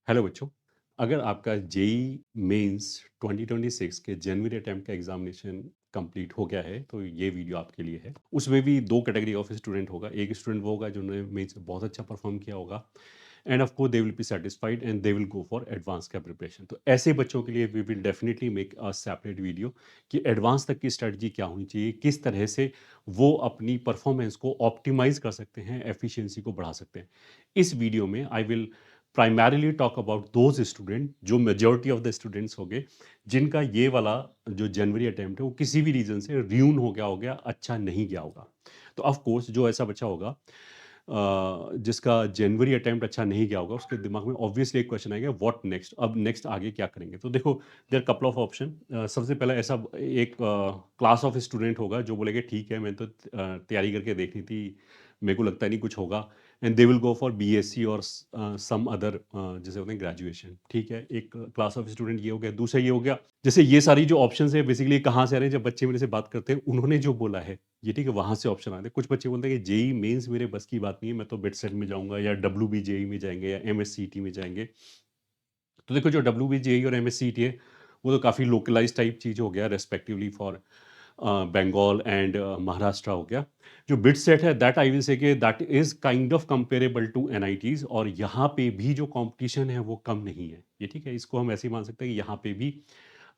Hello बच्चों। अगर आपका जेई मेंस 2026 के जनवरी अटेम्प्ट का एग्जामिनेशन कंप्लीट हो गया है तो ये वीडियो आपके लिए है। उसमें भी दो कैटेगरी ऑफ स्टूडेंट होगा। एक स्टूडेंट वो होगा जिन्होंने मेंस में बहुत अच्छा परफॉर्म किया होगा and of course they will be satisfied and they will go for advance का प्रिपरेशन। तो ऐसे बच्चों के लिए we will definitely make a separate video कि एडवांस तक की स्ट्रेटजी क्या होनी चाहिए, किस तरह से वो अपनी परफॉर्मेंस को ऑप्टिमाइज कर सकते हैं, एफिशिएंसी को बढ़ा सकते हैं। इस वीडियो में I will primarily talk about those student जो मेजोरिटी ऑफ द स्टूडेंट्स हो गए जिनका ये वाला जो जनवरी अटेम्प्ट है वो किसी भी रीजन से र्यून हो गया, अच्छा नहीं गया होगा। तो ऑफ कोर्स जो ऐसा बच्चा होगा जिसका जनवरी अटेम्प्ट अच्छा नहीं गया होगा उसके दिमाग में ऑब्वियसली एक क्वेश्चन आएगा, व्हाट नेक्स्ट, अब नेक्स्ट आगे क्या करेंगे। तो देखो, देयर कपल ऑफ ऑप्शन। सबसे पहला ऐसा एक क्लास ऑफ स्टूडेंट होगा जो बोलेगा ठीक है, मैंने तो तैयारी करके देखनी थी, मेरे को लगता नहीं कुछ होगा, and they will go for BSc और सम अदर जैसे होते हैं ग्रेजुएशन। ठीक है, एक क्लास ऑफ स्टूडेंट ये हो गया। दूसरा ये हो गया, जैसे ये सारी जो ऑप्शंस है बेसिकली कहाँ से आ रहे हैं, जब बच्चे मेरे से बात करते हैं उन्होंने जो बोला है ये, ठीक है, वहां से ऑप्शन आते हैं। कुछ बच्चे बोलते हैं कि जेई मेंस मेरे बस की बात नहीं है, मैं तो बिट सेट में जाऊंगा या डब्ल्यू बी जेई में जाएंगे या एमएससीटी में जाएंगे। तो देखो, जो डब्ल्यू बी जेई और एमएससीटी है वो तो काफ़ी लोकलाइज टाइप चीज़ हो गया, respectively for Bengal and Maharashtra हो गया। जो बिट सेट है दैट आई विल से कि that is kind of comparable to NITs, और यहाँ पे भी जो कंपटीशन है वो कम नहीं है। ये ठीक है, इसको हम ऐसे ही मान सकते हैं कि यहाँ पे भी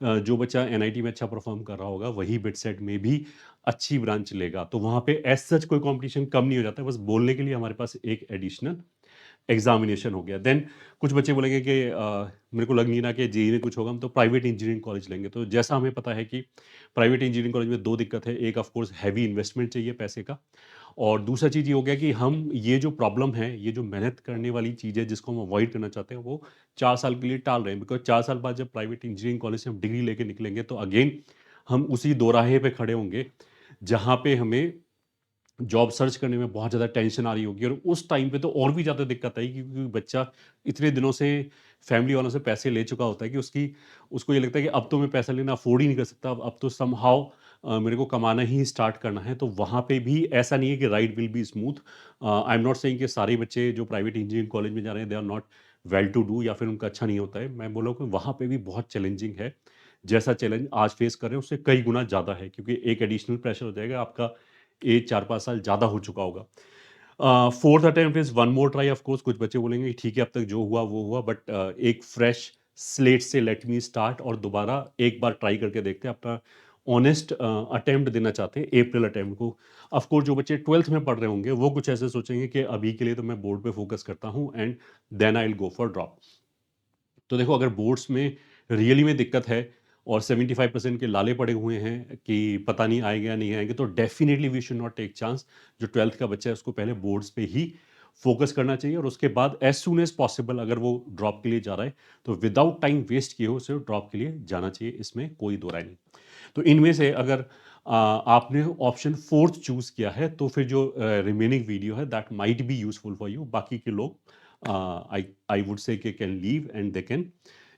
जो बच्चा एनआईटी में अच्छा परफॉर्म कर रहा होगा वही बिट सेट में भी अच्छी ब्रांच लेगा। तो वहाँ पे एज सच कोई कंपटीशन कम नहीं हो जाता है, बस बोलने के लिए हमारे पास एक एडिशनल एग्जामिनेशन हो गया। देन कुछ बच्चे बोलेंगे कि मेरे को लग नहीं रहा कि जेई में कुछ होगा, हम तो प्राइवेट इंजीनियरिंग कॉलेज लेंगे। तो जैसा हमें पता है कि प्राइवेट इंजीनियरिंग कॉलेज में दो दिक्कत है, एक ऑफ कोर्स हैवी इन्वेस्टमेंट चाहिए पैसे का, और दूसरा चीज़ ये हो गया कि हम ये जो प्रॉब्लम है, ये जो मेहनत करने वाली चीज़ है जिसको हम अवॉइड करना चाहते हैं, वो 4 साल के लिए टाल रहे हैं। बिकॉज 4 साल बाद जब प्राइवेट इंजीनियरिंग कॉलेज से हम डिग्री लेके निकलेंगे तो अगेन हम उसी दोराहे पे खड़े होंगे जहाँ पे हमें जॉब सर्च करने में बहुत ज़्यादा टेंशन आ रही होगी, और उस टाइम पे तो और भी ज़्यादा दिक्कत आएगी क्योंकि बच्चा इतने दिनों से फैमिली वालों से पैसे ले चुका होता है कि उसकी उसको ये लगता है कि अब तो मैं पैसा लेना अफोर्ड ही नहीं कर सकता, अब तो समहाउ मेरे को कमाना ही स्टार्ट करना है। तो वहाँ पे भी ऐसा नहीं है कि ride will be smooth. I am not saying कि सारे बच्चे जो प्राइवेट इंजीनियरिंग कॉलेज में जा रहे हैं they are not well to do या फिर उनका अच्छा नहीं होता है। मैं बोला कि वहाँ पे भी बहुत चैलेंजिंग है। जैसा चैलेंज आज फेस कर रहे हैं उससे कई गुना ज़्यादा है, क्योंकि एक एडिशनल प्रेशर हो जाएगा, आपका एज 4-5 साल ज़्यादा हो चुका होगा। Fourth attempt is one more try. Of course कुछ बच्चे बोलेंगे कि ठीक है, अब तक जो हुआ वो हुआ, बट एक फ्रेश स्लेट से लेट मी स्टार्ट और दोबारा एक बार ट्राई करके देखते हैं। अपना ऑनेस्ट अटेम्प्ट देना चाहते हैं अप्रैल अटेम्प्ट को। ऑफ कोर्स जो बच्चे 12th में पढ़ रहे होंगे वो कुछ ऐसे सोचेंगे कि अभी के लिए तो मैं बोर्ड पे फोकस करता हूँ and then I will go for drop. तो देखो, अगर बोर्ड्स में रियली में दिक्कत है और 75% के लाले पड़े हुए हैं कि पता नहीं आएगा या नहीं आएंगे, तो definitely we should not take chance. जो 12th का बच्चा है उसको पहले बोर्ड्स पे ही फोकस करना चाहिए, और उसके बाद एज सुन एज पॉसिबल अगर वो ड्रॉप के लिए जा रहा है तो विदाउट टाइम वेस्ट किए उसे ड्रॉप के लिए जाना चाहिए, इसमें कोई दो राय नहीं। तो इनमें से अगर आपने ऑप्शन फोर्थ चूज किया है तो फिर जो रिमेनिंग वीडियो है that might be useful for you. बाकी के लोग I I would say can leave and they can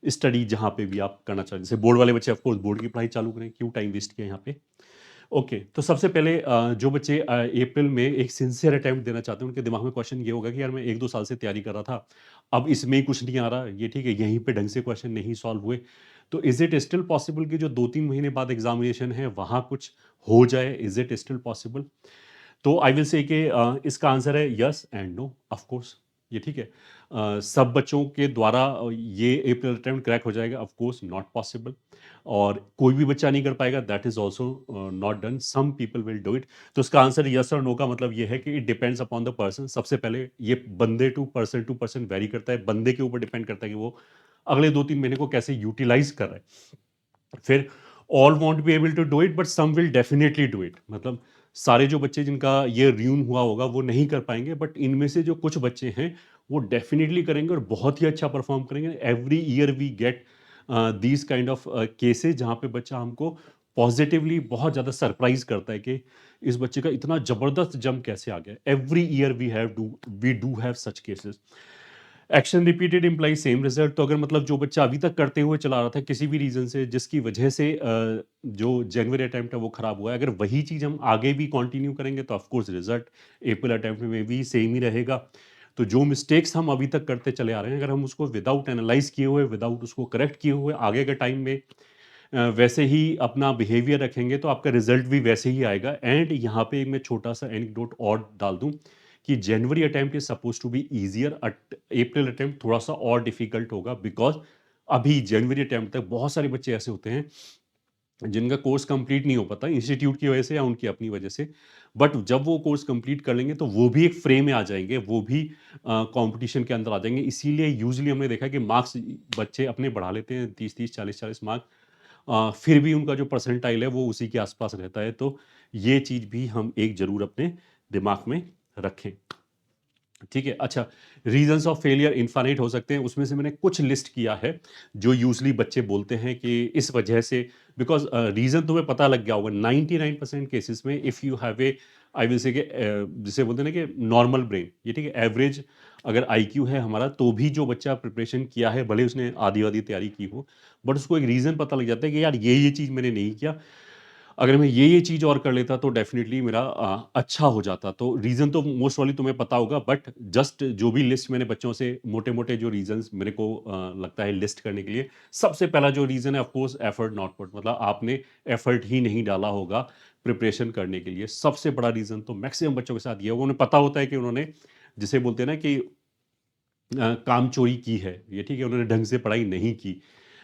study जहाँ पे भी आप करना चाहते हैं। जैसे बोर्ड वाले बच्चे ऑफकोर्स बोर्ड की पढ़ाई चालू करें, क्यों टाइम वेस्ट किया यहाँ पे। ओके, तो सबसे पहले जो बच्चे अप्रैल में एक सिंसियर अटेम्प्ट देना चाहते हैं उनके दिमाग में क्वेश्चन ये होगा कि यार मैं 1-2 साल से तैयारी कर रहा था, अब इसमें ही कुछ नहीं आ रहा, ये ठीक है, यहीं पे ढंग से क्वेश्चन नहीं सॉल्व हुए, तो इज इट स्टिल पॉसिबल कि जो 2-3 महीने बाद एग्जामिनेशन है वहाँ कुछ हो जाए, इज इट स्टिल पॉसिबल। तो आई विल से कि इसका आंसर है yes and no, of course. ये ठीक है, सब बच्चों के द्वारा ये अप्रैल अटेम्प्ट क्रैक हो जाएगा, ऑफ कोर्स नॉट पॉसिबल, और कोई भी बच्चा नहीं कर पाएगा, that is also not done, some people will do it. तो इसका आंसर यस और नो का मतलब ये है कि it depends upon the person. सबसे पहले ये बंदे टू पर्सन वेरी करता है, बंदे के ऊपर डिपेंड करता है कि वो अगले 2-3 महीने को कैसे यूटिलाइज कर रहा है। फिर all won't be able to do it but some will definitely do it. मतलब सारे जो बच्चे जिनका ये र्यून हुआ होगा वो नहीं कर पाएंगे, बट इनमें से जो कुछ बच्चे हैं वो डेफिनेटली करेंगे और बहुत ही अच्छा परफॉर्म करेंगे। Every year we get these kind of cases जहाँ पे बच्चा हमको पॉजिटिवली बहुत ज़्यादा सरप्राइज करता है कि इस बच्चे का इतना ज़बरदस्त जंप कैसे आ गया। Every year we do have such cases. Action repeated imply same result. तो अगर मतलब जो बच्चा अभी तक करते हुए चला रहा था किसी भी रीजन से जिसकी वजह से जो जनवरी अटेम्प्ट है वो खराब हुआ है, अगर वही चीज हम आगे भी कंटिन्यू करेंगे तो ऑफकोर्स रिजल्ट अप्रैल अटेम्प्ट में भी सेम ही रहेगा। तो जो मिस्टेक्स हम अभी तक करते चले आ रहे हैं, अगर हम उसको विदाउट एनालाइज़ किए हुए, विदाउट उसको करेक्ट किए हुए आगे के टाइम में वैसे ही अपना बिहेवियर रखेंगे तो आपका रिजल्ट भी वैसे ही आएगा। एंड यहाँ पे एक मैं छोटा-सा एनेक्डोट और डाल दूँ कि January attempt is supposed to be easier at April attempt थोड़ा-सा और डिफ़िकल्ट होगा बिकॉज़ अभी जनवरी अटेम्प्ट तक बहुत सारे बच्चे ऐसे होते हैं जिनका कोर्स कंप्लीट नहीं हो पाता इंस्टीट्यूट की वजह से या उनकी अपनी वजह से। बट जब वो कोर्स कंप्लीट कर लेंगे तो वो भी एक फ्रेम में आ जाएँगे, वो भी कॉम्पिटिशन के अंदर आ जाएँगे। इसीलिए यूजुअली हमने देखा है कि मार्क्स बच्चे अपने बढ़ा लेते हैं 30-30, 40-40 मार्क, फिर भी उनका जो परसेंटाइल है वो उसी के आसपास रहता है। तो ये चीज़ भी हम एक ज़रूर अपने दिमाग में रखें। ठीक है, अच्छा, रीज़न्स ऑफ फेलियर इनफ़ाइनाइट हो सकते हैं, उसमें से मैंने कुछ लिस्ट किया है, जो यूज़ुअली बच्चे बोलते हैं कि इस वजह से बिकॉज़ रीज़न तुम्हें पता लग गया होगा 99% केसेज़ में if you have a I will say कि जिसे बोलते हैं ना कि नॉर्मल ब्रेन, ये ठीक है, एवरेज अगर आईक्यू है हमारा, तो भी जो बच्चा प्रिपरेशन किया है, भले उसने आधी-आधी तैयारी की हो, बट उसको एक रीज़न पता लग जाता है कि यार ये चीज़ मैंने नहीं किया, अगर मैं ये चीज़ और कर लेता तो डेफ़िनिटली मेरा अच्छा हो जाता। तो रीज़न तो मोस्ट वाली तुम्हें पता होगा बट जस्ट जो भी लिस्ट मैंने बच्चों से मोटे-मोटे जो रीज़न्स मेरे को लगता है लिस्ट करने के लिए, सबसे पहला जो रीज़न है of course effort not put, मतलब आपने एफर्ट ही नहीं डाला होगा प्रिपरेशन करने के लिए। सबसे बड़ा रीज़न तो मैक्सिमम बच्चों के साथ ये होगा, उन्हें पता होता है कि उन्होंने जिसे बोलते हैं ना कि काम चोरी की है, ये ठीक है, उन्होंने ढंग से पढ़ाई नहीं की।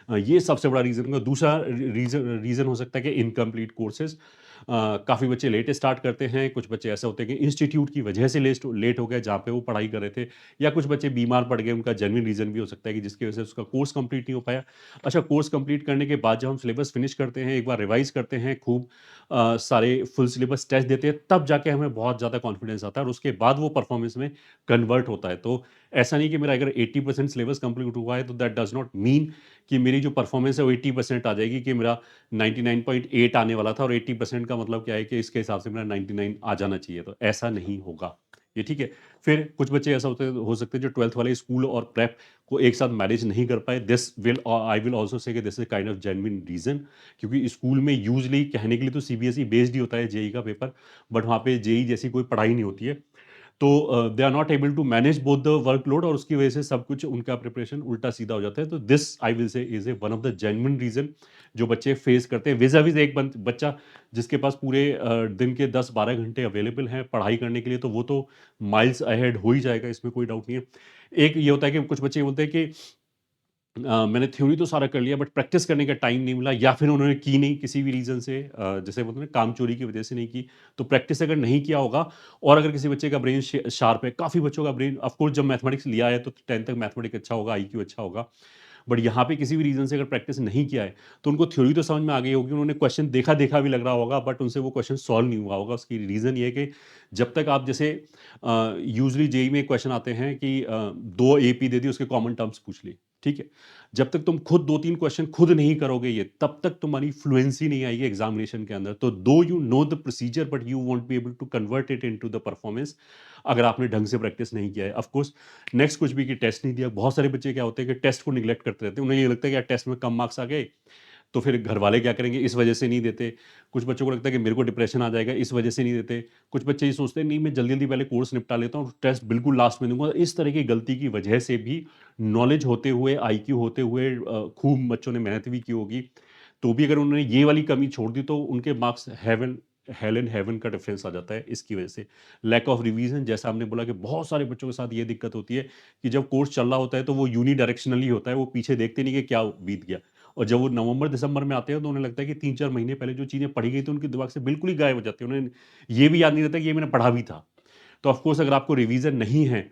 ये सबसे बड़ा रीज़न होगा। दूसरा रीज़न रीज़न हो सकता है कि इनकम्प्लीट कोर्सेज़। काफ़ी बच्चे लेट स्टार्ट करते हैं, कुछ बच्चे ऐसे होते हैं कि इंस्टीट्यूट की वजह से लेट हो गए जहाँ पे वो पढ़ाई कर रहे थे, या कुछ बच्चे बीमार पड़ गए, उनका जेन्युइन रीज़न भी हो सकता है कि जिसकी वजह से उसका कोर्स कंप्लीट नहीं हो पाया। अच्छा, कोर्स कंप्लीट करने के बाद जब हम सिलेबस फिनिश करते हैं, एक बार रिवाइज़ करते हैं, खूब सारे फुल सिलेबस टेस्ट देते हैं, तब जाके हमें बहुत ज़्यादा कॉन्फिडेंस आता है और उसके बाद वो परफॉर्मेंस में कन्वर्ट होता है। तो ऐसा नहीं कि मेरा अगर 80% सिलेबस कंप्लीट हुआ है तो दैट डज़ नॉट मीन कि मेरी जो परफॉर्मेंस है वो 80% आ जाएगी, कि मेरा 99.8 आने वाला था और 80% का मतलब क्या है कि इसके हिसाब से मेरा 99 आ जाना चाहिए, तो ऐसा नहीं होगा। ये ठीक है? फिर कुछ बच्चे ऐसा होते हो सकते हैं जो 12th वाले स्कूल और प्रेप को एक साथ मैनेज नहीं कर पाए। This will I will also say कि this is kind of genuine reason, क्योंकि स्कूल में यूजुअली कहने के लिए तो सीबीएसई बेस्ड ही होता है जेईई का पेपर, बट वहाँ पे जेईई जैसी कोई पढ़ाई नहीं होती है। तो they are not able to manage both the workload और उसकी वजह से सब कुछ उनका प्रिपरेशन उल्टा-सीधा हो जाता है। तो दिस आई विल से is a one of the genuine reason जो बच्चे फेस करते हैं। विज़-अ-विज़ एक बच्चा जिसके पास पूरे दिन के 10-12 घंटे अवेलेबल हैं पढ़ाई करने के लिए, तो वो तो माइल्स अहेड हो ही जाएगा, इसमें कोई डाउट नहीं है। एक ये होता है कि कुछ बच्चे बोलते हैं कि मैंने थ्योरी तो सारा कर लिया बट प्रैक्टिस करने का टाइम नहीं मिला, या फिर उन्होंने की नहीं किसी भी रीज़न से, जैसे बोलते हैं ना काम चोरी की वजह से नहीं की। तो प्रैक्टिस अगर नहीं किया होगा और अगर किसी बच्चे का ब्रेन शार्प है, काफ़ी बच्चों का ब्रेन ऑफ कोर्स जब मैथमेटिक्स लिया है तो 10th तक मैथमेटिक्स अच्छा होगा, आईक्यू अच्छा होगा। बट यहाँ पे किसी भी रीज़न से अगर प्रैक्टिस नहीं किया है, तो उनको थ्योरी तो समझ में आ गई होगी, उन्होंने क्वेश्चन देखा-देखा भी लग रहा होगा बट उनसे वो क्वेश्चन सॉल्व नहीं हुआ होगा। उसकी रीज़न ये है कि जब तक आप जैसे यूजुअली जेईई में क्वेश्चन आते हैं कि 2 एपी दे दी, उसके कॉमन टर्म्स पूछ ली, ठीक है? जब तक तुम खुद 2-3 क्वेश्चन खुद नहीं करोगे ये, तब तक तुम्हारी फ्लुएंसी नहीं आएगी एग्ज़ामिनेशन के अंदर। तो though you know the procedure but you won't be able to convert it into the performance, अगर आपने ढंग से प्रैक्टिस नहीं किया है। ऑफ कोर्स नेक्स्ट कुछ भी कि टेस्ट नहीं दिया। बहुत सारे बच्चे क्या होते हैं कि टेस्ट को निग्लेक्ट करते रहते हैं। उन्हें ये लगता है कि यार टेस्ट में कम मार्क्स आ गए, तो फिर घरवाले क्या करेंगे, इस वजह से नहीं देते। कुछ बच्चों को लगता है कि मेरे को डिप्रेशन आ जाएगा, इस वजह से नहीं देते। कुछ बच्चे ये सोचते हैं नहीं मैं जल्दी-जल्दी पहले कोर्स निपटा लेता हूँ, टेस्ट बिल्कुल लास्ट में दूँगा। इस तरह की गलती की वजह से भी नॉलेज होते हुए, आईक्यू होते हुए खूब बच्चों ने मेहनत भी की होगी, तो भी अगर उन्होंने ये वाली कमी छोड़ दी तो उनके marks heaven hell and heaven का डिफरेंस आ जाता है इसकी वजह से। लैक ऑफ रिवीजन, जैसा हमने बोला कि बहुत सारे बच्चों के साथ ये दिक्कत होती है कि जब कोर्स चल रहा होता है तो वो यूनिडायरेक्शनली होता है, वो पीछे देखते नहीं कि क्या बीत गया। और जब वो नवंबर दिसंबर में आते हैं तो उन्हें लगता है कि 3-4 महीने पहले जो चीज़ें पढ़ी गई थी उनके दिमाग से बिल्कुल ही गायब हो जाती है। उन्हें ये भी याद नहीं रहता कि ये मैंने पढ़ा भी था। तो ऑफ कोर्स अगर आपको रिवीजन नहीं है,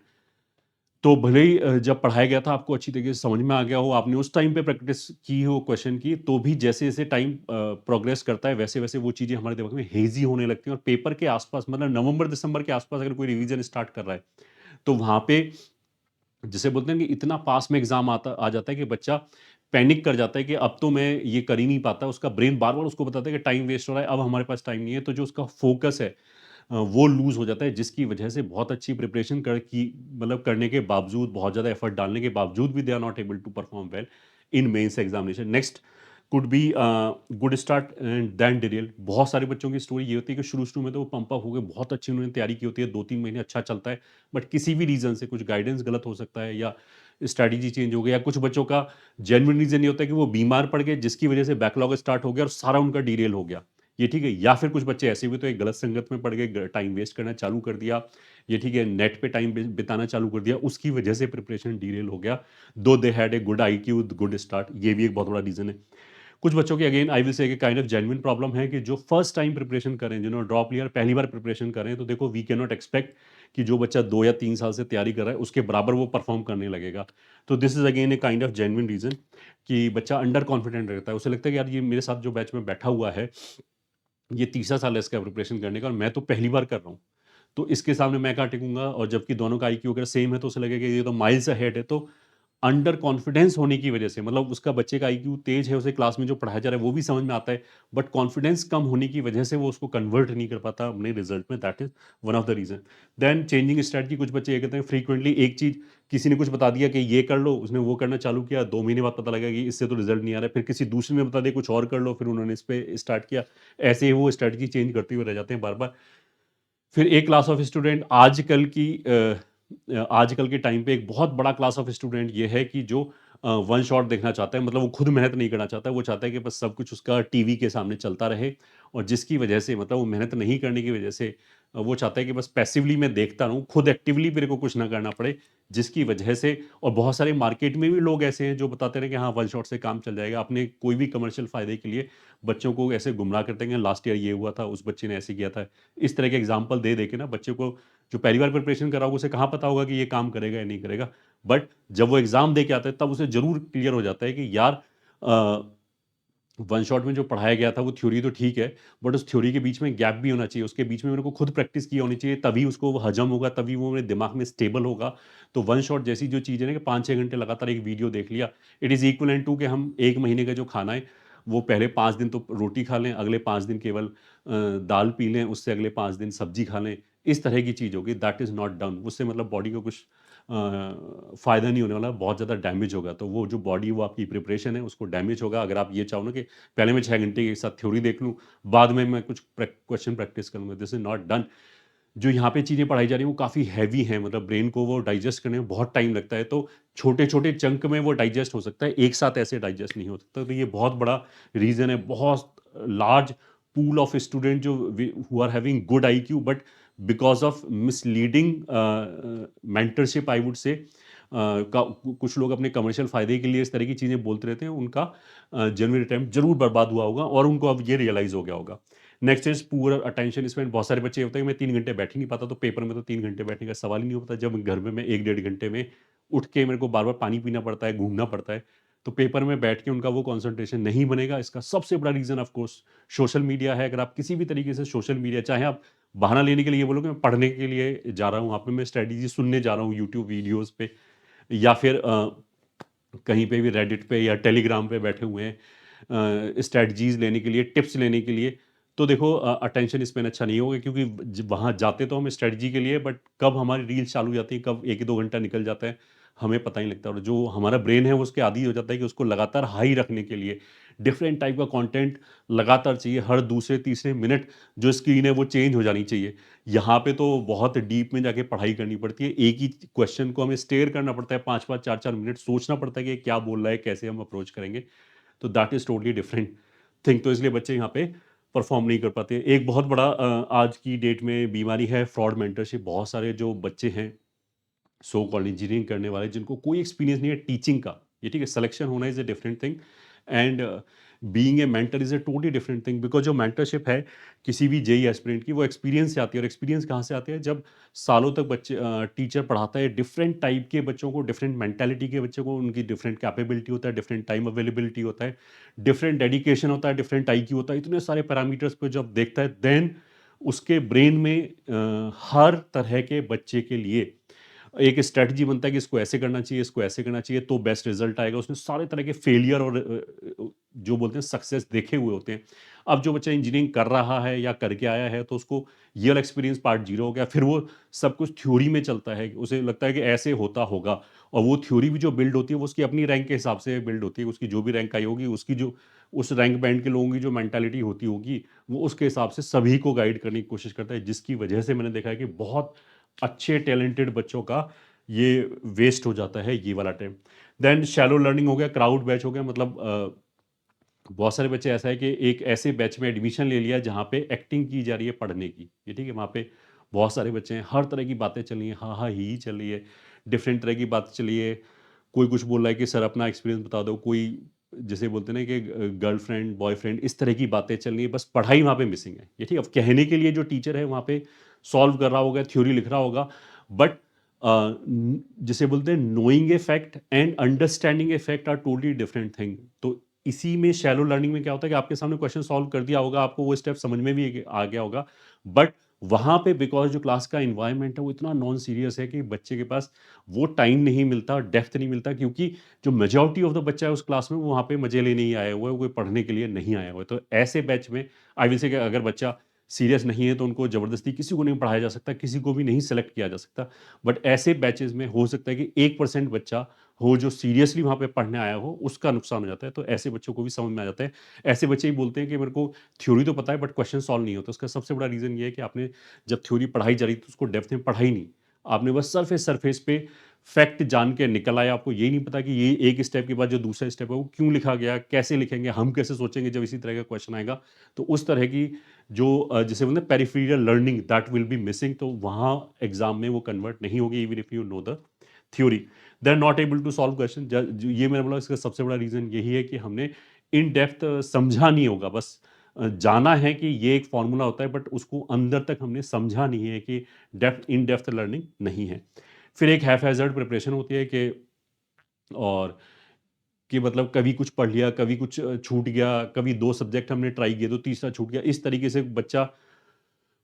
तो भले ही जब पढ़ाया गया था आपको अच्छी तरीके से समझ में आ गया हो, आपने उस टाइम पे प्रैक्टिस की हो क्वेश्चन की, तो भी जैसे-जैसे टाइम प्रोग्रेस करता है वैसे-वैसे वो चीज़ें हमारे दिमाग में हेज़ी होने लगती हैं और पेपर के आस-पास, मतलब नवंबर-दिसंबर के आस-पास अगर कोई रिवीजन स्टार्ट कर रहा है, तो वहाँ पे जिसे बोलते हैं कि इतना पास में एग्ज़ाम आता आ जाता है कि बच्चा पैनिक कर जाता है कि अब तो मैं ये कर ही नहीं पाता। उसका ब्रेन बार-बार उसको बताता है कि टाइम वेस्ट हो रहा है, अब हमारे पास टाइम नहीं है। तो जो उसका फ़ोकस है वो लूज़ हो जाता है, जिसकी वजह से बहुत अच्छी प्रिपरेशन कर की मतलब करने के बावजूद, बहुत ज़्यादा एफर्ट डालने के बावजूद भी they are not able to perform well in mains examination. Next could be good start and then derail. बहुत सारे बच्चों की स्टोरी ये होती है कि शुरू-शुरू में तो वो पंप अप हो गए, बहुत अच्छी उन्होंने तैयारी की होती है, 2-3 महीने अच्छा चलता है, बट किसी भी रीज़न से कुछ गाइडेंस गलत हो सकता है या स्ट्रैटेजी चेंज हो गई या कुछ बच्चों का जेन्युइन रीज़न ये होता है कि वो बीमार पड़ गए, जिसकी वजह से बैकलॉग स्टार्ट हो गया और सारा उनका डिरेल हो गया। ये ठीक है, या फिर कुछ बच्चे ऐसे भी तो एक गलत संगत में पड़ गए, टाइम वेस्ट करना चालू कर दिया, ये ठीक है, नेट पे टाइम बिताना चालू कर दिया, उसकी वजह से प्रिपरेशन डिरेल हो गया, दो they had a good IQ, good start, ये भी एक बहुत बड़ा रीज़न है। कुछ बच्चों की अगेन आई विल से काइंड ऑफ जेन्युइन प्रॉब्लम है कि जो फर्स्ट टाइम प्रिपरेशन करें, जिन्होंने ड्रॉप लिया और पहली बार प्रिपरेशन करें, तो देखो वी कैन नॉट एक्सपेक्ट कि जो बच्चा 2 या 3 साल से तैयारी कर रहा है उसके बराबर वो परफॉर्म करने लगेगा। तो this is again a kind of genuine reason कि बच्चा अंडर कॉन्फिडेंट रहता है, उसे लगता है कि यार ये मेरे साथ जो बैच में बैठा हुआ है, ये तीसरा साल है इसका प्रिपरेशन करने का और मैं तो पहली बार कर रहा हूँ, तो इसके सामने मैं कहाँ टिकूंगा। और जबकि दोनों का आईक्यू अगर सेम है तो उसे लगेगा कि ये तो माइल्स अहेड है। तो अंडर कॉन्फिडेंस होने की वजह से, मतलब उसका बच्चे का आईक्यू तेज है, उसे क्लास में जो पढ़ाया जा रहा है वो भी समझ में आता है, बट कॉन्फिडेंस कम होने की वजह से वो उसको कन्वर्ट नहीं कर पाता अपने रिजल्ट में। That is one of the reason. Then changing strategy, कुछ बच्चे ये कहते हैं फ्रीक्वेंटली एक चीज, किसी ने कुछ बता दिया कि ये कर लो, उसने वो करना चालू किया, 2 महीने बाद पता लगा कि इससे तो रिजल्ट नहीं आ रहा है, फिर किसी दूसरे ने बता दिया कुछ और कर लो, फिर उन्होंने इस पे स्टार्ट किया। ऐसे ही वो स्ट्रेटजी चेंज करते हुए रह जाते हैं बार बार। फिर एक क्लास ऑफ स्टूडेंट आजकल के टाइम पे एक बहुत बड़ा क्लास ऑफ स्टूडेंट ये है कि जो वन शॉट देखना चाहता है, मतलब वो खुद मेहनत नहीं करना चाहता है, वो चाहता है कि बस सब कुछ उसका टीवी के सामने चलता रहे। और जिसकी वजह से, मतलब वो मेहनत नहीं करने की वजह से वो चाहता है कि बस पैसिवली मैं देखता रहूं, खुद एक्टिवली मेरे को कुछ ना करना पड़े, जिसकी वजह से। और बहुत सारे मार्केट में भी लोग ऐसे हैं जो बताते रहे कि हाँ वन शॉट से काम चल जाएगा, अपने कोई भी कमर्शियल फायदे के लिए बच्चों को ऐसे गुमराह करते हैं। लास्ट ईयर ये हुआ था, उस बच्चे ने ऐसे किया था। इस तरह के एग्जाम्पल दे दे के ना बच्चे को, जो पहली बार प्रिपरेशन कर रहा होगा, उसे कहाँ पता होगा कि ये काम करेगा या नहीं करेगा। बट जब वो एग्जाम दे के आता है तब उसे जरूर क्लियर हो जाता है कि यार वन शॉट में जो पढ़ाया गया था वो थ्योरी तो ठीक है, बट उस थ्योरी के बीच में गैप भी होना चाहिए, उसके बीच में मेरे को खुद प्रैक्टिस की होनी चाहिए, तभी उसको वो हजम होगा, तभी वो मेरे दिमाग में स्टेबल होगा। तो वन शॉट जैसी जो चीज़ है ना कि 5-6 घंटे लगातार एक वीडियो देख लिया, इट इज़ इक्वल टू कि हम 1 महीने का जो खाना है वो पहले 5 दिन तो रोटी खा लें, अगले 5 दिन केवल दाल पी लें, उससे अगले 5 दिन सब्जी खा लें। इस तरह की चीज़ होगी, दैट इज़ नॉट डन। उससे मतलब बॉडी को कुछ फ़ायदा नहीं होने वाला, बहुत ज़्यादा डैमेज होगा। तो वो जो बॉडी, वो आपकी प्रिपरेशन है उसको डैमेज होगा। अगर आप ये चाहो ना कि पहले मैं 6 घंटे के साथ थ्योरी देख लूँ, बाद में मैं कुछ क्वेश्चन प्रैक्टिस करूँगा, दिस इज़ नॉट डन। जो यहाँ पे चीज़ें पढ़ाई जा रही हैं वो काफ़ी हैवी हैं, मतलब ब्रेन को वो डाइजेस्ट करने में बहुत टाइम लगता है। तो छोटे-छोटे चंक में वो डाइजेस्ट हो सकता है, एक साथ ऐसे डाइजेस्ट नहीं हो सकता। तो ये बहुत बड़ा रीज़न है। बहुत लार्ज पूल ऑफ स्टूडेंट जो who are having good IQ, but because of misleading mentorship I would say, कुछ लोग अपने कमर्शियल फ़ायदे के लिए इस तरह की चीज़ें बोलते रहते हैं, उनका जेन्युइन अटेम्प्ट ज़रूर बर्बाद हुआ होगा और उनको अब ये रियलाइज़ हो गया होगा। Next is poor attention span. बहुत सारे बच्चे होते हैं, मैं 3 घंटे बैठ ही नहीं पाता, तो पेपर में तो 3 घंटे बैठने का सवाल ही नहीं होता। जब घर में मैं 1 डेढ़ घंटे में उठ के मेरे को बार-बार पानी पीना पड़ता है, घूमना पड़ता है, तो पेपर में बैठ के उनका वो कंसंट्रेशन नहीं बनेगा। इसका सबसे बड़ा reason of course social media है। अगर आप किसी भी तरीके से सोशल मीडिया, चाहे आप बहाना लेने के लिए ये बोलो कि मैं पढ़ने के लिए जा रहा हूँ, वहाँ पे मैं स्ट्रैटेजी सुनने जा रहा हूँ यूट्यूब वीडियोज़ पे, या फिर कहीं पे भी रेडिट पे या टेलीग्राम पे बैठे हुए हैं स्ट्रैटेजीज लेने के लिए, टिप्स लेने के लिए, तो देखो अटेंशन स्पैन अच्छा नहीं होगा, क्योंकि वहाँ जाते तो हम स्ट्रैटेजी के लिए, बट कब हमारी रील चालू हो जाती है, कब 1-2 घंटा निकल जाता है, हमें पता नहीं लगता। और जो हमारा ब्रेन है वो उसके आदी हो जाता है कि उसको लगातार हाई रखने के लिए डिफरेंट टाइप का कंटेंट लगातार चाहिए। हर दूसरे तीसरे मिनट जो स्क्रीन है वो चेंज हो जानी चाहिए। यहाँ पे तो बहुत डीप में जाके पढ़ाई करनी पड़ती है। एक ही क्वेश्चन को हमें स्टेयर करना पड़ता है 5-5, 4-4 मिनट, सोचना पड़ता है कि ये क्या बोल रहा है, कैसे हम अप्रोच करेंगे। तो that is totally different thing. तो इसलिए बच्चे यहाँ पे परफॉर्म नहीं कर पाते। एक बहुत बड़ा आज की डेट में बीमारी है फ्रॉड मेंटरशिप। बहुत सारे जो बच्चे हैं सो कॉल्ड इंजीनियरिंग करने वाले, जिनको कोई एक्सपीरियंस नहीं है टीचिंग का, ये ठीक है, सिलेक्शन होना is a different thing and being a mentor is a totally different thing. Because जो मेंटरशिप है किसी भी जेई एस्पिरेंट की, वो एक्सपीरियंस से आती है। और एक्सपीरियंस कहाँ से आते हैं? जब सालों तक बच्चे टीचर पढ़ाता है डिफरेंट टाइप के बच्चों को, डिफरेंट मेंटालिटी के बच्चों को, उनकी डिफरेंट कैपेबिलिटी होता है, डिफरेंट टाइम अवेलेबिलिटी होता है, डिफरेंट डेडिकेशन होता है, डिफरेंट आईक्यू होता है, इतने सारे पैरामीटर्स पे जब देखता है, देन उसके ब्रेन में हर तरह के बच्चे के लिए एक स्ट्रैटेजी बनता है कि इसको ऐसे करना चाहिए, इसको ऐसे करना चाहिए, तो बेस्ट रिजल्ट आएगा। उसने सारे तरह के फेलियर और जो बोलते हैं सक्सेस देखे हुए होते हैं। अब जो बच्चा इंजीनियरिंग कर रहा है या करके आया है तो उसको ये वाला एक्सपीरियंस पार्ट 0 हो गया, फिर वो सब कुछ थ्योरी में चलता है, उसे लगता है कि ऐसे होता होगा और वो थ्योरी भी जो बिल्ड होती है वो उसकी अपनी रैंक के हिसाब से बिल्ड होती है, उसकी जो भी रैंक आई होगी, उसकी जो उस रैंक बैंड के लोगों की जो मेंटालिटी होती होगी, वो उसके हिसाब से सभी को गाइड करने की कोशिश करता है, जिसकी वजह से मैंने देखा है कि बहुत अच्छे टैलेंटेड बच्चों का ये वेस्ट हो जाता है ये वाला टाइम। देन शैलो लर्निंग हो गया, क्राउड बैच हो गया, मतलब बहुत सारे बच्चे ऐसा है कि एक ऐसे बैच में एडमिशन ले लिया जहाँ पे एक्टिंग की जा रही है पढ़ने की, ये ठीक है, वहाँ पे बहुत सारे बच्चे हैं, हर तरह की बातें चल रही हैं, हाँ हाँ ही चल रही है, डिफरेंट तरह की बात चली है, कोई कुछ बोल रहा है कि सर अपना एक्सपीरियंस बता दो, कोई जैसे बोलते हैं ना कि गर्लफ्रेंड बॉयफ्रेंड इस तरह की बातें चल रही है, बस पढ़ाई वहाँ पे मिसिंग है, ये ठीक है। अब कहने के लिए जो टीचर है वहाँ पे सॉल्व कर रहा होगा, थ्योरी लिख रहा होगा, बट जिसे बोलते हैं knowing a fact and understanding a fact are totally different thing. तो इसी में शैलो लर्निंग में क्या होता है कि आपके सामने क्वेश्चन सॉल्व कर दिया होगा, आपको वो स्टेप समझ में भी आ गया होगा, बट वहाँ पे बिकॉज़ जो क्लास का एनवायरनमेंट है वो इतना नॉन सीरियस है कि बच्चे के पास वो टाइम नहीं मिलता, डेप्थ नहीं मिलता, क्योंकि जो मेजॉरिटी ऑफ द बच्चा है उस क्लास में वो वहाँ पे मज़े लेने ही आया हुआ है, कोई पढ़ने के लिए नहीं आया हुआ है। तो ऐसे बैच में आई विल से कि अगर बच्चा सीरियस नहीं है तो उनको ज़बरदस्ती किसी को नहीं पढ़ाया जा सकता, किसी को भी नहीं सेलेक्ट किया जा सकता। बट ऐसे बैचेज़ में हो सकता है कि 1% बच्चा हो जो सीरियसली वहाँ पे पढ़ने आया हो, उसका नुकसान हो जाता है, तो ऐसे बच्चों को भी समझ में आ जाता है। ऐसे बच्चे ही बोलते हैं कि मेरे को थ्योरी तो पता है बट क्वेश्चन सॉल्व नहीं होता। उसका सबसे बड़ा रीज़न ये है कि आपने जब थ्योरी पढ़ाई जा रही तो उसको डेप्थ में पढ़ा ही नहीं। आपने बस सरफेस सरफेस पे फैक्ट जान के निकल आए, आपको ये नहीं पता कि ये एक स्टेप के बाद जो दूसरा स्टेप है वो क्यों लिखा गया, कैसे लिखेंगे, हम कैसे सोचेंगे जब इसी तरह का क्वेश्चन आएगा। तो उस तरह की जो जिसे बोलते हैं peripheral learning that will be missing, तो वहाँ एग्ज़ाम में वो कन्वर्ट नहीं होगी even if you know the theory. They are not able to solve question. ये मैंने बोला इसका सबसे बड़ा रीज़न यही है कि हमने इन डेप्थ समझा नहीं होगा, बस जाना है कि ये एक फॉर्मूला होता है बट उसको अंदर तक हमने समझा नहीं है कि डेप्थ इन डेप्थ लर्निंग नहीं है। फिर एक हैफ़-हैज़र्ड प्रिपरेशन होती है कि और कि मतलब कभी कुछ पढ़ लिया, कभी कुछ छूट गया, कभी 2 सब्जेक्ट हमने ट्राई किए तो तीसरा छूट गया। इस तरीके से बच्चा,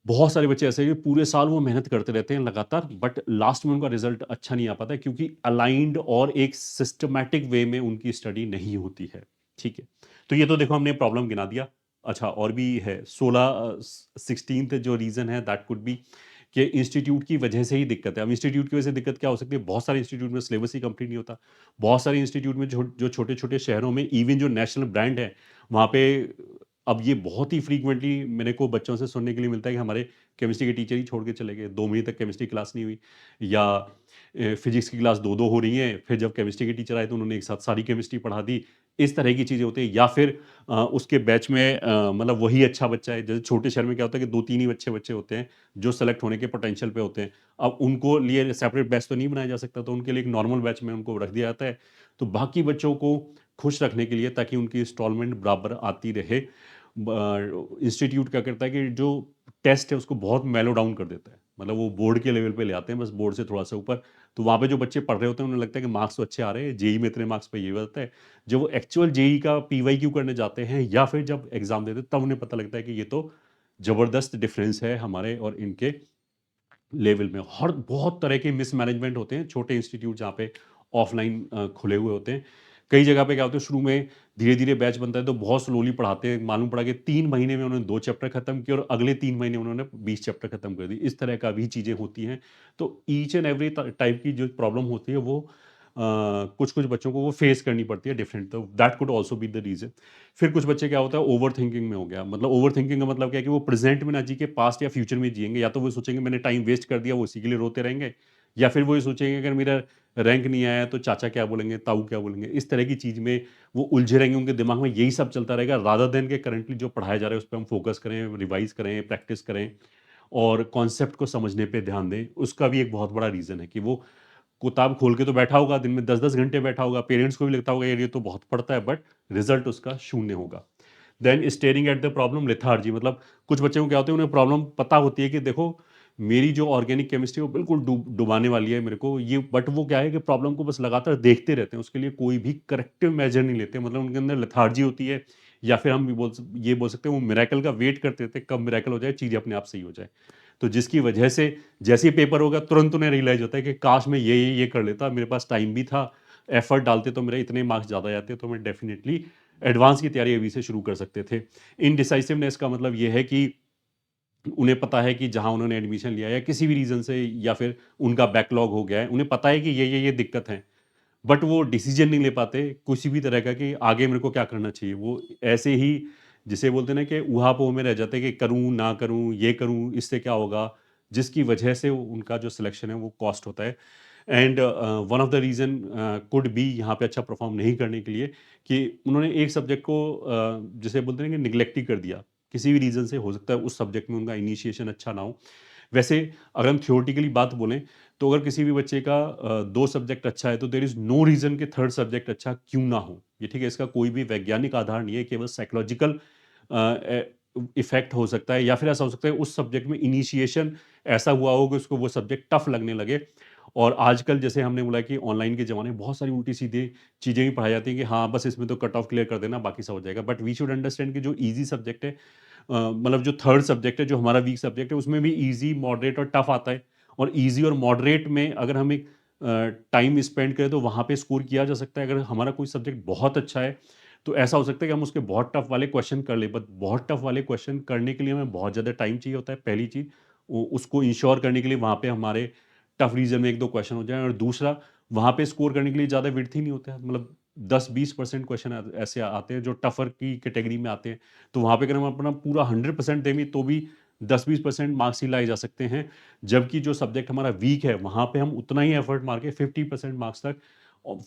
बहुत सारे बच्चे ऐसे हैं कि पूरे साल वो मेहनत करते रहते हैं लगातार, बट लास्ट में उनका रिजल्ट अच्छा नहीं आ पाता है क्योंकि अलाइंड और एक सिस्टमैटिक वे में उनकी स्टडी नहीं होती है। ठीक है, तो ये तो देखो हमने प्रॉब्लम गिना दिया। अच्छा, और भी है 16 16th जो रीज़न है दैट कुड बी कि इंस्टीट्यूट की वजह से ही दिक्कत है। अब इंस्टीट्यूट की वजह से दिक्कत क्या हो सकती है, बहुत सारे इंस्टीट्यूट में सिलेबस ही कंप्लीट नहीं होता। बहुत सारे इंस्टीट्यूट में जो छोटे छोटे शहरों में इवन जो नेशनल ब्रांड है वहाँ पे, अब ये बहुत ही फ्रीक्वेंटली मेरे को बच्चों से सुनने के लिए मिलता है कि हमारे केमिस्ट्री के टीचर ही छोड़ के चले गए, 2 महीने तक केमिस्ट्री क्लास नहीं हुई, या फिजिक्स की क्लास 2-2 हो रही हैं, फिर जब केमिस्ट्री के टीचर आए तो उन्होंने एक साथ सारी केमिस्ट्री पढ़ा दी। इस तरह की चीज़ें होती हैं, या फिर उसके बैच में मतलब वही अच्छा बच्चा है, जैसे छोटे शहर में क्या होता है कि 2-3 ही अच्छे बच्चे होते हैं, जो सेलेक्ट होने के पोटेंशियल पे होते हैं। अब उनको लिए सेपरेट बैच तो नहीं बनाया जा सकता, तो उनके लिए एक नॉर्मल बैच में उनको रख दिया जाता है। तो बाकी बच्चों को खुश रखने के लिए, ताकि उनकी इंस्टॉलमेंट बराबर आती रहे, इंस्टीट्यूट क्या करता है कि जो टेस्ट है उसको बहुत मेलो डाउन कर देता है, मतलब वो बोर्ड के लेवल पे ले आते हैं, बस बोर्ड से थोड़ा सा ऊपर। तो वहाँ पे जो बच्चे पढ़ रहे होते हैं उन्हें लगता है कि मार्क्स तो अच्छे आ रहे हैं, जेई में इतने मार्क्स पे ये होता है। जब वो एक्चुअल जेई का पीवाईक्यू करने जाते हैं या फिर जब एग्जाम देते हैं तब उन्हें पता लगता है कि ये तो जबरदस्त डिफरेंस है हमारे और इनके लेवल में। हर बहुत तरह के मिसमैनेजमेंट होते हैं छोटे इंस्टीट्यूट जहाँ पे ऑफलाइन खुले हुए होते हैं। कई जगह पे क्या होता है, शुरू में धीरे-धीरे बैच बनता है तो बहुत स्लोली पढ़ाते हैं। मालूम पड़ा कि 3 महीने में उन्होंने 2 चैप्टर खत्म किए और अगले 3 महीने उन्होंने 20 चैप्टर खत्म कर दिए। इस तरह का भी चीज़ें होती हैं। तो ईच एंड एवरी टाइप की जो प्रॉब्लम होती है वो कुछ-कुछ बच्चों को वो फेस करनी पड़ती है डिफरेंट, तो that could also be the reason. फिर कुछ बच्चे क्या होता है ओवरथिंकिंग में हो गया। मतलब ओवरथिंकिंग का मतलब क्या है कि वो प्रेज़ेंट में ना जी के पास्ट या फ्यूचर में जिएँगे। या तो वो सोचेंगे मैंने टाइम वेस्ट कर दिया, वो उसी के लिए रोते रहेंगे, या फिर वो ये सोचेंगे अगर मेरा रैंक नहीं आया तो चाचा क्या बोलेंगे, ताऊ क्या बोलेंगे। इस तरह की चीज़ में वो उलझे रहेंगे, उनके दिमाग में यही सब चलता रहेगा रादर देन के करंटली जो पढ़ाया जा रहा है उस पे हम फ़ोकस करें, रिवाइज़ करें, प्रैक्टिस करें और कॉन्सेप्ट को समझने पे ध्यान दें। उसका भी एक बहुत बड़ा रीज़न है कि वो किताब खोल के तो बैठा होगा, दिन में 10-10 घंटे बैठा होगा, पेरेंट्स को भी लगता होगा यार ये तो बहुत पढ़ता है, बट रिज़ल्ट उसका शून्य होगा। Then staring at the problem lethargy, मतलब कुछ बच्चों को क्या होता है, उन्हें प्रॉब्लम पता होती है कि देखो मेरी जो ऑर्गेनिक केमिस्ट्री है वो बिल्कुल डुबाने वाली है मेरे को ये, बट वो क्या है कि प्रॉब्लम को बस लगातार देखते रहते हैं, उसके लिए कोई भी करेक्टिव मेजर नहीं लेते, मतलब उनके अंदर लेथार्जी होती है। या फिर हम ये बोल सकते हैं वो मिरेकल का वेट करते थे कब मिरेकल हो जाए, चीज़ें अपने आप सही हो जाए। तो जिसकी वजह से जैसे ही पेपर होगा तुरंत उन्हें रियलाइज होता है कि काश मैं ये कर लेता, मेरे पास टाइम भी था, एफर्ट डालते तो मेरे इतने मार्क्स ज़्यादा आ जाते, तो मैं डेफिनेटली एडवांस की तैयारी अभी से शुरू कर सकते थे। इनडिसाइसिवनेस का मतलब ये है कि उन्हें पता है कि जहाँ उन्होंने एडमिशन लिया है या किसी भी रीज़न से या फिर उनका बैकलॉग हो गया है, उन्हें पता है कि ये दिक्कत है। बट वो डिसीजन नहीं ले पाते किसी भी तरह का कि आगे मेरे को क्या करना चाहिए। वो ऐसे ही जिसे बोलते हैं ना कि ऊहा-पोह में रह जाते हैं कि करूँ, ना करूँ, ये करूँ, इससे क्या होगा? जिसकी वजह से उनका जो सिलेक्शन है वो कॉस्ट होता है। And one of the reason could be यहाँ पे अच्छा परफ़ॉर्म नहीं करने के लिए कि उन्होंने एक सब्जेक्ट को जिसे बोलते हैं कि नेग्लेक्ट ही कर दिया। किसी भी रीज़न से हो सकता है उस सब्जेक्ट में उनका इनिशिएशन अच्छा ना हो। वैसे अगर हम थ्योरेटिकली बात बोलें तो अगर किसी भी बच्चे का 2 सब्जेक्ट अच्छा है तो देयर इज़ नो रीज़न कि थर्ड सब्जेक्ट अच्छा क्यों ना हो। ये ठीक है, इसका कोई भी वैज्ञानिक आधार नहीं है, केवल साइकोलॉजिकल इफ़ेक्ट हो सकता है या फिर ऐसा हो सकता है उस सब्जेक्ट में इनिशिएशन ऐसा हुआ हो कि उसको वो सब्जेक्ट टफ लगने लगे। और आजकल जैसे हमने बोला कि ऑनलाइन के ज़माने में बहुत सारी उल्टी-सीधी चीज़ें भी पढ़ाई जाती हैं कि हाँ, बस इसमें तो कट ऑफ क्लियर कर देना, बाकी सब हो जाएगा। बट वी शुड अंडरस्टैंड कि जो ईज़ी सब्जेक्ट है मतलब जो थर्ड सब्जेक्ट है, जो हमारा वीक सब्जेक्ट है, उसमें भी ईज़ी, मॉडरेट और टफ आता है। और ईज़ी और मॉडरेट में अगर हम एक टाइम स्पेंड करें तो वहाँ पे स्कोर किया जा सकता है। अगर हमारा कोई सब्जेक्ट बहुत अच्छा है, तो ऐसा हो सकता है कि हम उसके बहुत टफ वाले क्वेश्चन कर लें। बट बहुत टफ वाले क्वेश्चन करने के लिए हमें बहुत ज़्यादा टाइम चाहिए होता है, पहली चीज़। उसको इंश्योर करने के लिए वहाँ पे हमारे टफ रीजन में 1-2 क्वेश्चन हो जाएँ और दूसरा वहाँ पे स्कोर करने के लिए ज़्यादा विड्थ ही नहीं होता है। मतलब 10-20% क्वेश्चन ऐसे आते हैं जो टफ़र की कैटेगरी में आते हैं। तो वहाँ पे अगर हम अपना पूरा 100% देंगे तो भी 10-20% मार्क्स ही लाए जा सकते हैं। जबकि जो सब्जेक्ट हमारा वीक है वहाँ पे हम उतना ही एफर्ट मार के 50% मार्क्स तक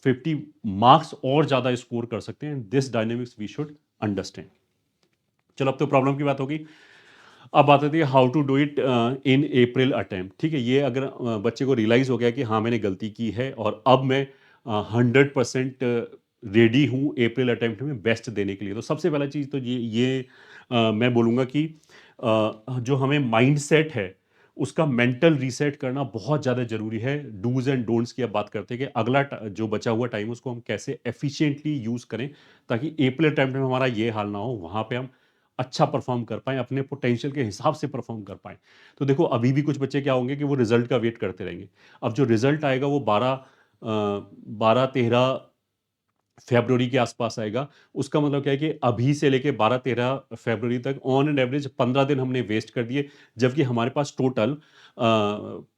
50 मार्क्स और ज़्यादा स्कोर कर सकते हैं। This dynamics we should understand. चलो अब तो प्रॉब्लम की बात होगी। अब बात आती है how to do it in April attempt. ठीक है, ये अगर बच्चे को रियलाइज़ हो गया कि हाँ, मैंने गलती की है और अब मैं 100% रेडी हूँ अप्रैल अटेम्प्ट में बेस्ट देने के लिए। तो सबसे पहला चीज़ तो ये मैं बोलूँगा कि जो हमें माइंडसेट है, उसका मेंटल रीसेट करना बहुत ज़्यादा ज़रूरी है। डूज़ एंड डोंट्स की अब बात करते हैं कि अगला जो बचा हुआ टाइम उसको हम कैसे एफिशिएंटली यूज़ करें ताकि अप्रैल अटेम्प्ट में हमारा ये हाल ना हो, वहाँ पे हम अच्छा परफॉर्म कर पाएँ, अपने पोटेंशियल के हिसाब से परफॉर्म कर पाएँ। तो देखो अभी भी कुछ बच्चे क्या होंगे कि वो रिज़ल्ट का वेट करते रहेंगे। अब जो रिज़ल्ट आएगा वो 12-13 फ़रवरी के आसपास आएगा। उसका मतलब क्या है कि अभी से लेके 12-13 फ़रवरी तक ऑन एन एवरेज 15 दिन हमने वेस्ट कर दिए, जबकि हमारे पास टोटल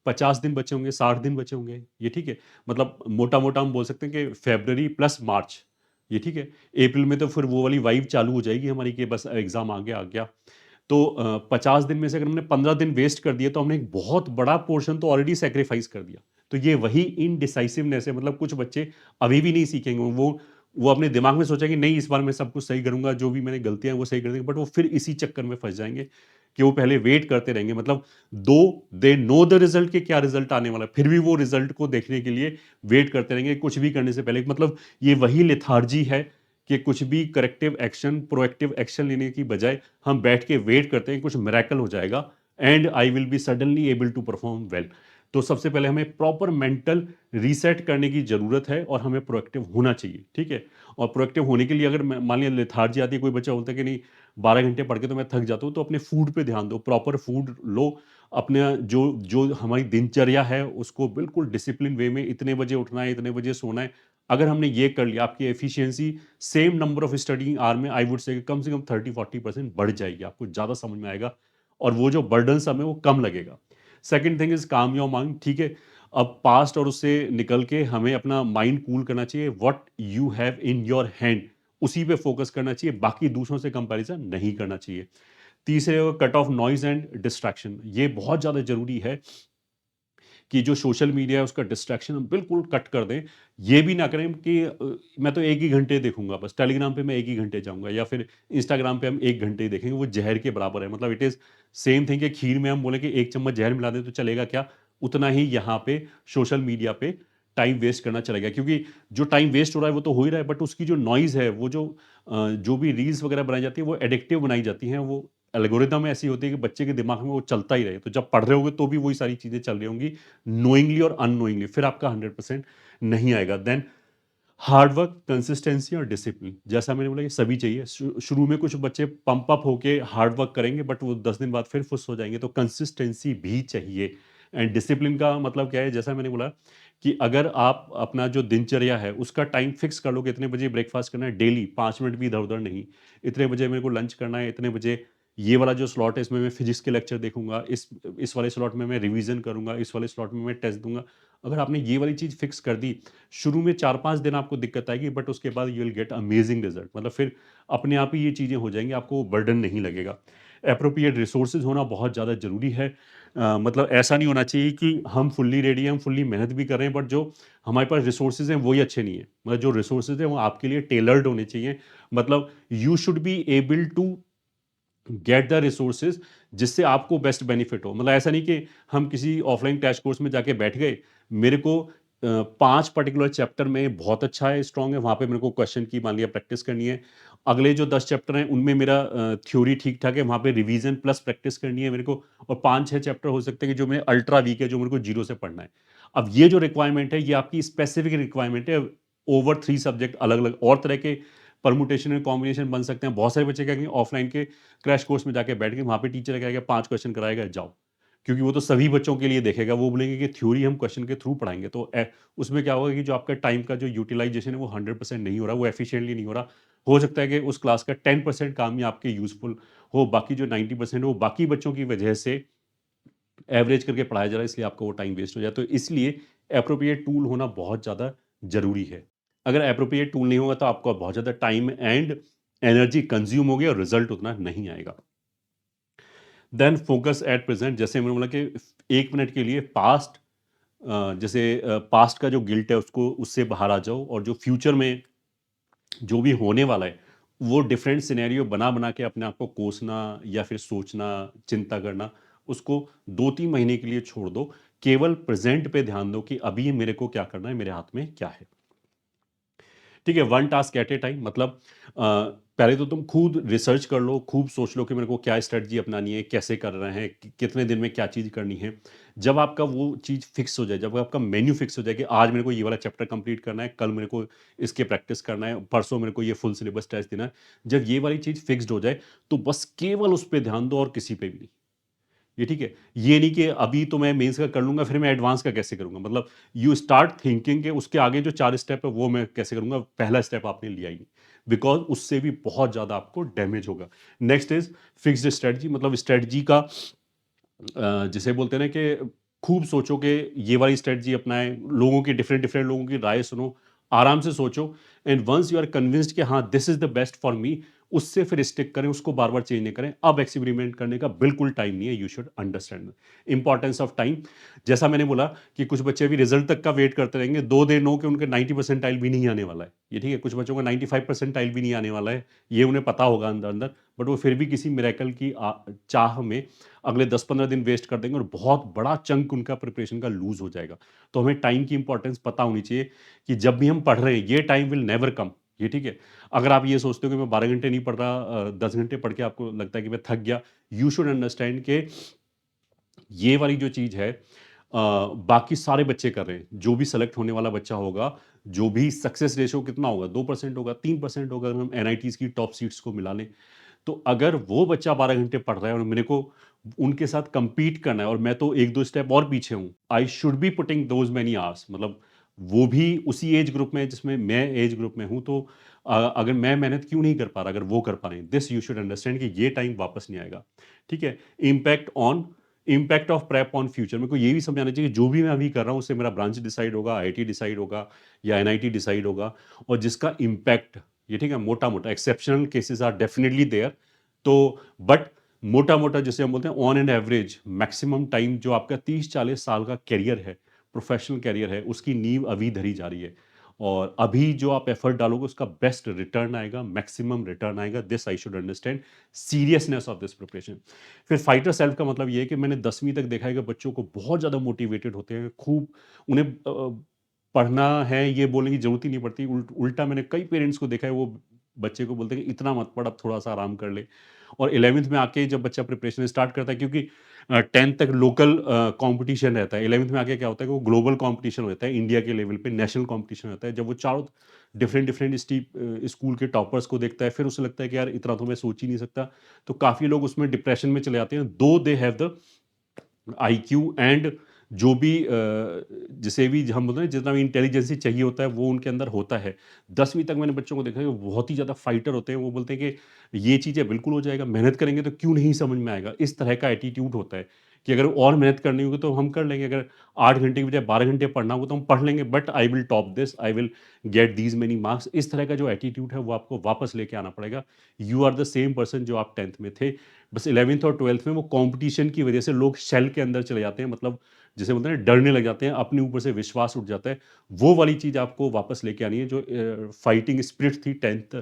50 दिन बचे होंगे, 60 दिन बचे होंगे। ये ठीक है? मतलब मोटा-मोटा हम बोल सकते हैं कि फ़रवरी प्लस मार्च, ये ठीक है? अप्रैल में तो फिर वो वाली वाइब चालू हो जाएगी हमारी कि बस एग्ज़ाम आ गया। तो 50 दिन में से अगर हमने 15 दिन वेस्ट कर दिए तो हमने एक बहुत बड़ा पोर्शन तो ऑलरेडी सैक्रिफाइस कर दिया। तो ये वही इनडिसाइसिवनेस है। मतलब कुछ बच्चे अभी भी नहीं सीखेंगे। वो अपने दिमाग में सोचेंगे नहीं इस बार मैं सब कुछ सही करूँगा, जो भी मैंने गलतियाँ हैं वो सही कर देंगे, बट वो फिर इसी चक्कर में फँस जाएँगे कि वो पहले वेट करते रहेंगे। मतलब दो दे नो द रिज़ल्ट कि क्या रिज़ल्ट आने वाला है, फिर भी वो रिज़ल्ट को देखने के लिए वेट करते रहेंगे कुछ भी करने से पहले। मतलब ये वही लेथार्जी है कि कुछ भी करेक्टिव एक्शन, प्रोएक्टिव एक्शन लेने की बजाय हम बैठ के वेट करते हैं कुछ मिरेकल हो जाएगा and I will be suddenly able to perform well. तो सबसे पहले हमें प्रॉपर मेंटल रीसेट करने की ज़रूरत है और हमें प्रोएक्टिव होना चाहिए, ठीक है? और प्रोएक्टिव होने के लिए अगर मान लिया लेथार्जी आती है, कोई बच्चा बोलता है कि नहीं 12 घंटे पढ़ के तो मैं थक जाता हूँ, तो अपने फूड पे ध्यान दो, प्रॉपर फूड लो। अपने जो जो हमारी दिनचर्या है उसको बिल्कुल डिसिप्लिन वे में इतने बजे उठना है, इतने बजे सोना है। अगर हमने ये कर लिया, आपकी efficiency same number of studying hour में आई वुड से कम 30-40% बढ़ जाएगी। आपको ज़्यादा समझ में आएगा और वो जो बर्डनसम है वो कम लगेगा। सेकंड थिंग इज़ काम योर माइंड, ठीक है? अब पास्ट और उससे निकल के हमें अपना माइंड कूल करना चाहिए। What you have in your hand उसी पे फोकस करना चाहिए, बाकी दूसरों से कंपैरिजन नहीं करना चाहिए। तीसरे cut off noise and distraction, ये बहुत ज़्यादा ज़रूरी है कि जो सोशल मीडिया है उसका डिस्ट्रैक्शन हम बिल्कुल कट कर दें। ये भी ना करें कि मैं तो 1 ही घंटे देखूँगा बस, टेलीग्राम पे मैं 1 ही घंटे जाऊँगा या फिर इंस्टाग्राम पे हम 1 घंटे ही देखेंगे, वो ज़हर के बराबर है। मतलब इट इज़ सेम थिंग कि खीर में हम बोलें कि 1 चम्मच ज़हर मिला दें तो चलेगा क्या? उतना ही यहाँ पे सोशल मीडिया पे टाइम वेस्ट करना चलेगा, क्योंकि जो टाइम वेस्ट हो रहा है वो तो हो ही रहा है, बट उसकी जो नॉइज़ है, वो जो भी रील्स वगैरह बनाई जाती है वो एडिक्टिव बनाई जाती हैं। वो एल्गोरिदम ऐसी होती है कि बच्चे के दिमाग में वो चलता ही रहे। तो जब पढ़ रहे होगे तो भी वही सारी चीज़ें चल रही होंगी, नोइंगली और अननोइंगली, फिर आपका 100% नहीं आएगा। देन हार्ड वर्क, कंसिस्टेंसी और डिसिप्लिन, जैसा मैंने बोला ये सभी चाहिए। शुरू में कुछ बच्चे पंप अप होके हार्ड वर्क करेंगे बट वो 10 दिन बाद फिर फुस हो जाएँगे, तो कंसिस्टेंसी भी चाहिए। एंड डिसिप्लिन का मतलब क्या है, जैसा मैंने बोला कि अगर आप अपना जो दिनचर्या है उसका टाइम फिक्स कर लो कि इतने बजे ब्रेकफास्ट करना है डेली, 5 मिनट भी इधर उधर नहीं, इतने बजे मेरे को लंच करना है, इतने बजे ये वाला जो स्लॉट है इसमें मैं फिजिक्स के लेक्चर देखूंगा, इस वाले स्लॉट में मैं रिवीजन करूंगा, इस वाले स्लॉट में मैं टेस्ट दूंगा। अगर आपने ये वाली चीज़ फिक्स कर दी, शुरू में 4-5 दिन आपको दिक्कत आएगी, बट उसके बाद you will get amazing result. मतलब फिर अपने आप ही ये चीज़ें हो जाएंगी, आपको बर्डन नहीं लगेगा। अप्रोप्रिएट रिसोर्सेज होना बहुत ज़्यादा ज़रूरी है। मतलब ऐसा नहीं होना चाहिए कि हम फुल्ली रेडी हैं, हम फुल्ली मेहनत भी कर रहे हैं, बट जो हमारे पास रिसोर्सेज हैं वही अच्छे नहीं है। मतलब जो रिसोर्सेज हैं वो आपके लिए टेलर्ड होने चाहिए। मतलब you should be able to get the resources जिससे आपको बेस्ट बेनिफिट हो। मतलब ऐसा नहीं कि हम किसी ऑफलाइन क्रैश कोर्स में जाके बैठ गए, मेरे को 5 पर्टिकुलर चैप्टर में बहुत अच्छा है, स्ट्रांग है, वहाँ पे मेरे को क्वेश्चन की मान लिया प्रैक्टिस करनी है। अगले जो 10 चैप्टर हैं उनमें मेरा थ्योरी ठीक ठाक है, वहाँ पे रिवीजन प्लस प्रैक्टिस करनी है मेरे को। और 5-6 चैप्टर हो सकते हैं कि जो मेरे अल्ट्रा वीक है, जो मेरे को जीरो से पढ़ना है। अब ये जो रिक्वायरमेंट है ये आपकी स्पेसिफिक रिक्वायरमेंट है। ओवर 3 सब्जेक्ट अलग अलग और तरह के परमुटेशन एंड कॉम्बिनेशन बन सकते हैं। बहुत सारे बच्चे क्या कहेंगे, ऑफलाइन के क्रैश कोर्स में जाके बैठ के वहाँ पे टीचर कहेगा 5 क्वेश्चन कराएगा, जाओ। क्योंकि वो तो सभी बच्चों के लिए देखेगा, वो बोलेंगे कि थ्योरी हम क्वेश्चन के थ्रू पढ़ाएंगे, तो उसमें क्या होगा कि जो आपका टाइम का जो यूटिलाइजेशन है वो 100% नहीं हो रहा, वो एफिशिएंटली नहीं हो रहा। हो सकता है कि उस क्लास का 10% काम ही आपके यूजफुल हो, बाकी जो 90% है वो बाकी बच्चों की वजह से एवरेज करके पढ़ाया जा रहा है, इसलिए आपका वो टाइम वेस्ट हो जाए। तो इसलिए अप्रोप्रिएट टूल होना बहुत ज़्यादा ज़रूरी है। अगर अप्रोप्रिएट टूल नहीं होगा तो आपका बहुत ज़्यादा टाइम एंड एनर्जी कंज्यूम होगी और रिजल्ट उतना नहीं आएगा। देन फोकस एट प्रेजेंट, जैसे मैंने बोला कि 1 मिनट के लिए पास्ट, जैसे पास्ट का जो गिल्ट है उसको उससे बाहर आ जाओ, और जो फ्यूचर में जो भी होने वाला है वो डिफरेंट सिनेरियो बना बना के अपने आप को कोसना या फिर सोचना, चिंता करना, उसको 2-3 महीने के लिए छोड़ दो। केवल प्रेजेंट पे ध्यान दो कि अभी मेरे को क्या करना है, मेरे हाथ में क्या है। ठीक है, one task at A time. मतलब पहले तो तुम खुद रिसर्च कर लो, खूब सोच लो कि मेरे को क्या स्ट्रेटजी अपनानी है, कैसे कर रहे हैं, कितने दिन में क्या चीज़ करनी है। जब आपका वो चीज़ फिक्स हो जाए, जब आपका मेन्यू फिक्स हो जाए कि आज मेरे को ये वाला चैप्टर कंप्लीट करना है, कल मेरे को इसके प्रैक्टिस करना है, परसों मेरे को ये फुल सिलेबस टेस्ट देना है, जब ये वाली चीज़ फिक्स्ड हो जाए तो बस केवल उस पर ध्यान दो और किसी पे भी नहीं। ये ठीक है। ये नहीं कि अभी तो मैं मेंस का कर लूंगा, फिर मैं एडवांस का कैसे करूंगा। मतलब यू स्टार्ट थिंकिंग के उसके आगे जो 4 स्टेप है वो मैं कैसे करूंगा, पहला स्टेप आपने लिया ही नहीं, बिकॉज उससे भी बहुत ज्यादा आपको डैमेज होगा। Next is fixed strategy. मतलब स्ट्रेटजी का जिसे बोलते हैं ना कि खूब सोचो कि ये वाली स्ट्रेटजी अपनाएं, लोगों की डिफरेंट डिफरेंट लोगों की राय सुनो, आराम से सोचो, and once you are convinced कि हाँ this is the best for me, उससे फिर स्टिक करें, उसको बार बार चेंज नहीं करें। अब एक्सपेरिमेंट करने का बिल्कुल टाइम नहीं है। You should understand importance of time. जैसा मैंने बोला कि कुछ बच्चे भी रिजल्ट तक का वेट करते रहेंगे, 2 दिन हो के उनके 90% भी नहीं आने वाला है, ये ठीक है, कुछ बच्चों का 95% भी नहीं आने वाला है, ये उन्हें पता होगा अंदर अंदर, बट वो फिर भी किसी मिरेकल की चाह में अगले 10-15 दिन वेस्ट कर देंगे और बहुत बड़ा चंक उनका प्रिपरेशन का लूज हो जाएगा। तो हमें टाइम की इंपॉर्टेंस पता होनी चाहिए कि जब भी हम पढ़ रहे हैं ये टाइम विल नेवर कम, ये ठीक है। अगर आप ये सोचते हो कि मैं 12 घंटे नहीं पढ़ रहा, 10 घंटे पढ़ के आपको लगता है कि मैं थक गया, यू शुड अंडरस्टैंड के ये वाली जो चीज़ है बाकी सारे बच्चे कर रहे हैं, जो भी सेलेक्ट होने वाला बच्चा होगा, जो भी सक्सेस रेशियो कितना होगा, 2% होगा, 3% होगा, अगर हम एनआईटीज की टॉप सीट्स को मिला लें। तो अगर वो बच्चा 12 घंटे पढ़ रहा है और मेरे को उनके साथ compete करना है और मैं तो 1-2 स्टेप और पीछे हूँ, I should be putting those many hours. मतलब वो भी उसी एज ग्रुप में जिसमें मैं एज ग्रुप में हूँ, तो अगर मैं मेहनत क्यों नहीं कर पा रहा, अगर वो कर पा रहे हैं, दिस यू शुड अंडरस्टैंड कि ये टाइम वापस नहीं आएगा। ठीक है। Impact of prep on future, मेरे को ये भी समझाना चाहिए कि जो भी मैं अभी कर रहा हूँ उससे मेरा ब्रांच डिसाइड होगा, आईआईटी डिसाइड होगा या एनआईटी डिसाइड होगा, और जिसका इम्पैक्ट, ये ठीक है, मोटा मोटा exceptional cases are definitely there, तो बट मोटा मोटा जैसे हम बोलते हैं on an average maximum time जो आपका 30-40 साल का कैरियर है, प्रोफेशनल कैरियर है, उसकी नींव अभी धरी जा रही है। और अभी जो आप एफर्ट डालोगे उसका बेस्ट रिटर्न आएगा, मैक्सिमम रिटर्न आएगा। This I should understand seriousness of this preparation. फिर फाइटर सेल्फ का मतलब ये है कि मैंने 10वीं तक देखा है कि बच्चों को बहुत ज़्यादा मोटिवेटेड होते हैं, खूब उन्हें पढ़ना है ये बोलने की जरूरत ही नहीं पड़ती। उल्टा मैंने कई पेरेंट्स को देखा है, वो बच्चे को बोलते हैं कि इतना मत पढ़, अब थोड़ा सा आराम कर ले। और 11वीं में आके जब बच्चा प्रिपरेशन स्टार्ट करता है, क्योंकि 10th तक लोकल कंपटीशन रहता है, 11वीं में आके क्या होता है कि वो ग्लोबल कंपटीशन होता है, इंडिया के लेवल पे नेशनल कंपटीशन होता है। जब वो चारों डिफरेंट डिफरेंट स्कूल के टॉपर्स को देखता है, फिर उसे लगता है कि यार इतना तो मैं सोच ही नहीं सकता। तो काफ़ी लोग उसमें डिप्रेशन में चले जाते हैं, दो they have the IQ and जो भी जिसे भी हम बोलते हैं जितना भी इंटेलिजेंसी चाहिए होता है वो उनके अंदर होता है। 10वीं तक मैंने बच्चों को देखा है वो बहुत ही ज़्यादा फाइटर होते हैं, वो बोलते हैं कि ये चीज़ें बिल्कुल हो जाएगा, मेहनत करेंगे तो क्यों नहीं समझ में आएगा? इस तरह का एटीट्यूड होता है कि अगर और मेहनत करनी होगी तो हम कर लेंगे, अगर 8 घंटे की बजाय 12 घंटे पढ़ना होगा तो हम पढ़ लेंगे, but I will top this, I will get these many marks. इस तरह का जो एटीट्यूड है वो आपको वापस लेके आना पड़ेगा। You are the same person जो आप 10th में थे, बस 11th और 12th में वो कॉम्पिटिशन की वजह से लोग शेल के अंदर चले जाते हैं, मतलब जिसे बोलते हैं ना डरने लग जाते हैं, अपने ऊपर से विश्वास उठ जाता है। वो वाली चीज़ आपको वापस लेके आनी है जो फाइटिंग स्पिरिट थी 10th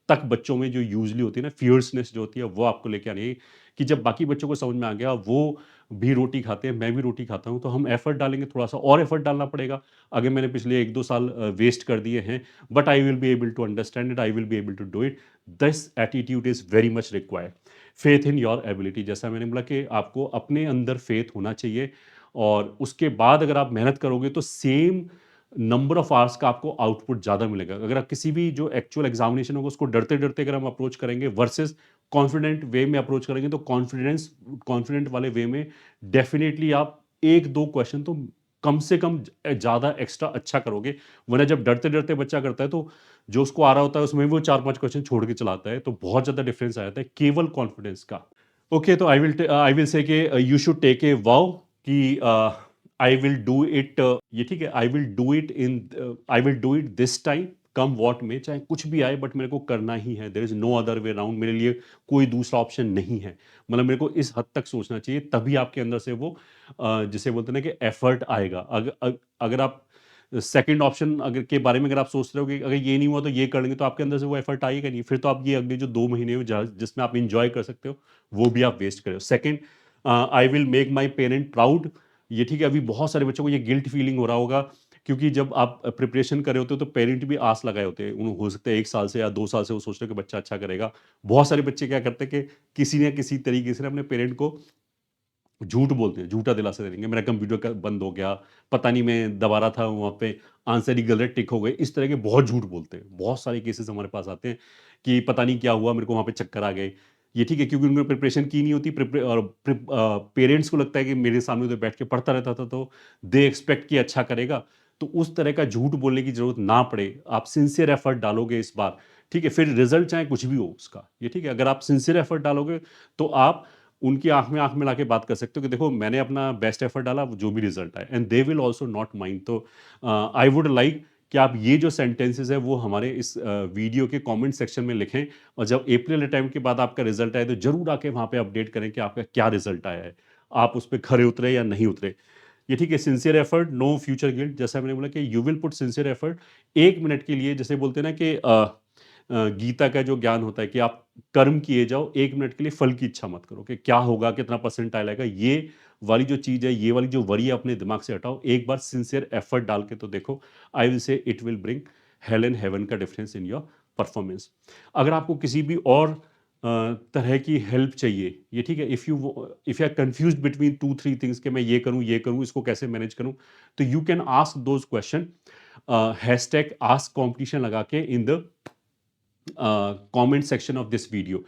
तक बच्चों में जो यूजुअली होती है ना, फियर्सनेस जो होती है वो आपको लेके आनी है कि जब बाकी बच्चों को समझ में आ गया वो भी रोटी खाते हैं, मैं भी रोटी खाता हूँ, तो हम एफर्ट डालेंगे, थोड़ा-सा और एफर्ट डालना पड़ेगा। अगर मैंने पिछले 1-2 साल वेस्ट कर दिए हैं, but I will be able to understand it, I will be able to do it. This attitude is very much required. Faith in your ability, जैसा मैंने बोला कि आपको अपने अंदर फेथ होना चाहिए और उसके बाद अगर आप मेहनत करोगे तो सेम नंबर ऑफ आवर्स का आपको आउटपुट ज़्यादा मिलेगा। अगर आप किसी भी जो एक्चुअल एग्जामिनेशन होगा उसको डरते-डरते अगर हम अप्रोच करेंगे वर्सेस कॉन्फिडेंट वे में अप्रोच करेंगे, तो कॉन्फिडेंट वाले वे में डेफिनिटली आप 1-2 क्वेश्चन तो कम से कम ज़्यादा एक्स्ट्रा अच्छा करोगे। वरना जब डरते-डरते बच्चा करता है तो जो उसको आ रहा होता है उसमें वो 4-5 क्वेश्चन छोड़ के चला आता है, तो बहुत ज़्यादा डिफरेंस आ जाता है केवल कॉन्फिडेंस का। ओके, तो आई विल से कि यू शुड टेक ए वाव कि आई विल डू इट, ये ठीक है, I will do it this time, come what मे, चाहे कुछ भी आए बट मेरे को करना ही है। There is no other way around, मेरे लिए कोई दूसरा ऑप्शन नहीं है। मतलब मेरे को इस हद तक सोचना चाहिए, तभी आपके अंदर से वो जिसे बोलते हैं ना कि एफर्ट आएगा। अगर आप सेकंड ऑप्शन अगर के बारे में अगर आप सोच रहे हो कि अगर ये नहीं हुआ तो ये कर लेंगे, तो आपके अंदर से वो एफर्ट आएगा नहीं। फिर तो आप ये अगले जो 2 महीने में जिसमें आप एन्जॉय कर सकते हो, वो भी आप वेस्ट कर रहे हो। Second, I will make my parent proud. ये ठीक है, अभी बहुत सारे बच्चों को ये गिल्ट फीलिंग हो रहा होगा, क्योंकि जब आप प्रिपरेशन कर रहे होते हो तो पेरेंट भी आस लगाए होते हैं। उन्हें हो सकता है 1 साल से या 2 साल से वो सोच रहे हैं कि बच्चा अच्छा करेगा। बहुत सारे बच्चे क्या करते हैं कि किसी न किसी तरीके से ना अपने पेरेंट को झूठ बोलते हैं, झूठा दिलासा दे देंगे, मेरा कंप्यूटर का बंद हो गया, पता नहीं मैं दबा रहा था वहाँ पे, आंसर ही गलत टिक हो गए। इस तरह के बहुत झूठ बोलते हैं। बहुत सारे केसेस हमारे पास आते हैं कि पता नहीं क्या हुआ, मेरे को वहाँ पे चक्कर आ गए। ये ठीक है, क्योंकि उन्होंने प्रिपरेशन की नहीं होती, पेरेंट्स को लगता है कि मेरे सामने उधर बैठ के पढ़ता रहता था तो दे एक्सपेक्ट कि अच्छा करेगा। तो उस तरह का झूठ बोलने की ज़रूरत ना पड़े। आप सिंसियर एफर्ट डालोगे इस बार, ठीक है, फिर रिज़ल्ट चाहे कुछ भी हो उसका, ये ठीक है। अगर आप सिंसियर एफर्ट डालोगे तो आप उनकी आँख में लाके बात कर सकते हो कि देखो मैंने अपना बेस्ट एफर्ट डाला, जो भी रिजल्ट आए, and they will also not mind. तो आई वुड लाइक कि आप ये जो सेंटेंसेस है वो हमारे इस वीडियो के कमेंट सेक्शन में लिखें, और जब अप्रैल अटेम्प्ट के बाद आपका रिजल्ट आए तो जरूर आके वहाँ पे अपडेट करें कि आपका क्या रिजल्ट आया है, आप उस पर खरे उतरे या नहीं उतरे। ये ठीक है, sincere effort, no future guilt. जैसा मैंने बोला कि you will put sincere effort 1 minute के लिए, जैसे बोलते हैं ना कि गीता का जो ज्ञान होता है कि आप कर्म किए जाओ, 1 मिनट के लिए फल की इच्छा मत करो कि क्या होगा, कितना परसेंटाइल आएगा। ये वाली जो चीज़ है, ये वाली जो वरी है, अपने दिमाग से हटाओ। एक बार सिंसियर एफर्ट डाल के तो देखो, आई विल से it will bring hello and heaven का डिफरेंस इन योर परफॉर्मेंस। अगर आपको किसी भी और तरह की हेल्प चाहिए, ये ठीक है, if you are confused between 2-3 things कि मैं ये करूँ, इसको कैसे मैनेज करूँ, तो you can ask those question, hashtag ask competition लगा के in the comment section of this video.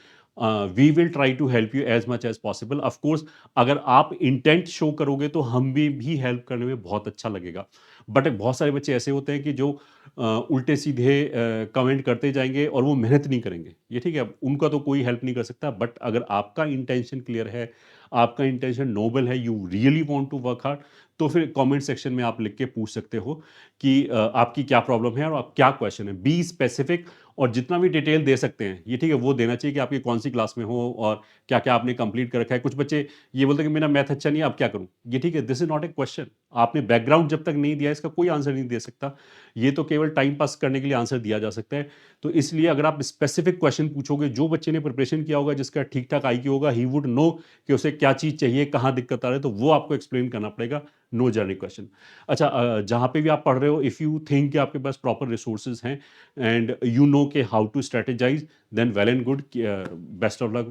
We will try to help you as much as possible. Of course, अगर आप इंटेंट शो करोगे तो हम भी हेल्प करने में बहुत अच्छा लगेगा। बट बहुत सारे बच्चे ऐसे होते हैं कि जो उल्टे सीधे कमेंट करते जाएंगे और वो मेहनत नहीं करेंगे, ये ठीक है, उनका तो कोई हेल्प नहीं कर सकता। बट अगर आपका इंटेंशन क्लियर है, आपका इंटेंशन नोबल है, you really want to work hard, तो फिर कमेंट सेक्शन में आप लिख के पूछ सकते हो कि आपकी क्या प्रॉब्लम है और आप क्या क्वेश्चन है। बी स्पेसिफिक, और जितना भी डिटेल दे सकते हैं, ये ठीक है, वो देना चाहिए कि आपकी कौन सी क्लास में हो और क्या-क्या आपने कंप्लीट कर रखा है। कुछ बच्चे ये बोलते हैं कि मेरा मैथ अच्छा नहीं है, अब क्या करूँ? ये ठीक है, this is not a question. आपने बैकग्राउंड जब तक नहीं दिया, इसका कोई आंसर नहीं दे सकता। ये तो केवल टाइम पास करने के लिए आंसर दिया जा सकता है। तो इसलिए अगर आप स्पेसिफिक क्वेश्चन पूछोगे, जो बच्चे ने प्रिपरेशन किया होगा, जिसका ठीक-ठाक आईक्यू होगा, ही वुड नो कि उसे क्या चीज़ चाहिए, कहाँ दिक्कत आ रहा है, तो वो आपको एक्सप्लेन करना पड़ेगा। Know journey question. अच्छा, जहाँ पे भी आप पढ़ रहे हो, इफ़ यू थिंक कि आपके पास प्रॉपर रिसोर्सेज़ हैं एंड यू नो के how to strategize, then well and good, best of luck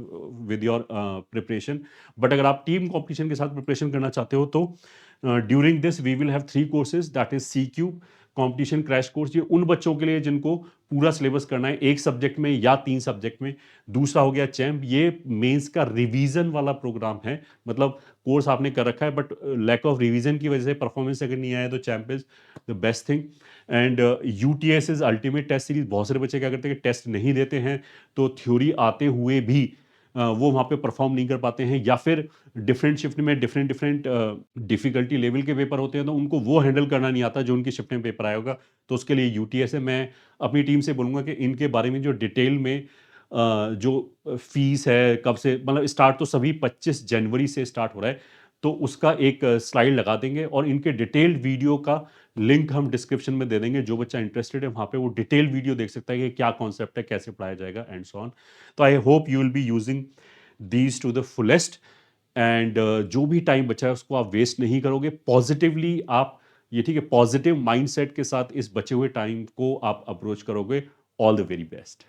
with your preparation. But अगर आप टीम कॉम्पिटिशन के साथ प्रिपरेशन करना चाहते हो तो during this we will have 3 courses, that is C cube, competition crash course ये उन बच्चों के लिए जिनको पूरा सिलेबस करना है एक सब्जेक्ट में या 3 सब्जेक्ट में। दूसरा हो गया चैम्प, ये मेंस का रिवीजन वाला प्रोग्राम है। मतलब कोर्स आपने कर रखा है बट लैक ऑफ रिवीजन की वजह से परफॉर्मेंस अगर नहीं आया तो champ is the best thing. And UTS is ultimate test series. बहुत सारे बच्चे क्या करते हैं कि टेस्ट नहीं देते हैं, तो थ्योरी आते हुए भी वो वहाँ पे परफॉर्म नहीं कर पाते हैं, या फिर डिफरेंट शिफ्ट में डिफरेंट डिफरेंट डिफिकल्टी लेवल के पेपर होते हैं, तो उनको वो हैंडल करना नहीं आता जो उनकी शिफ्ट में पेपर आया होगा। तो उसके लिए यूटीएस है। मैं अपनी टीम से बोलूँगा कि इनके बारे में जो डिटेल में जो फीस है, कब से, मतलब स्टार्ट तो सभी 25 जनवरी से स्टार्ट हो रहा है, तो उसका एक स्लाइड लगा देंगे और इनके डिटेल्ड वीडियो का लिंक हम डिस्क्रिप्शन में दे देंगे। जो बच्चा इंटरेस्टेड है वहाँ पे वो डिटेल्ड वीडियो देख सकता है कि क्या कॉन्सेप्ट है, कैसे पढ़ाया जाएगा एंड सो ऑन। तो I hope you will be using these to the fullest. And जो भी टाइम बचा है उसको आप वेस्ट नहीं करोगे, पॉजिटिवली आप, ये ठीक है, पॉजिटिव माइंडसेट के साथ इस बचे हुए टाइम को आप अप्रोच करोगे। All the very best.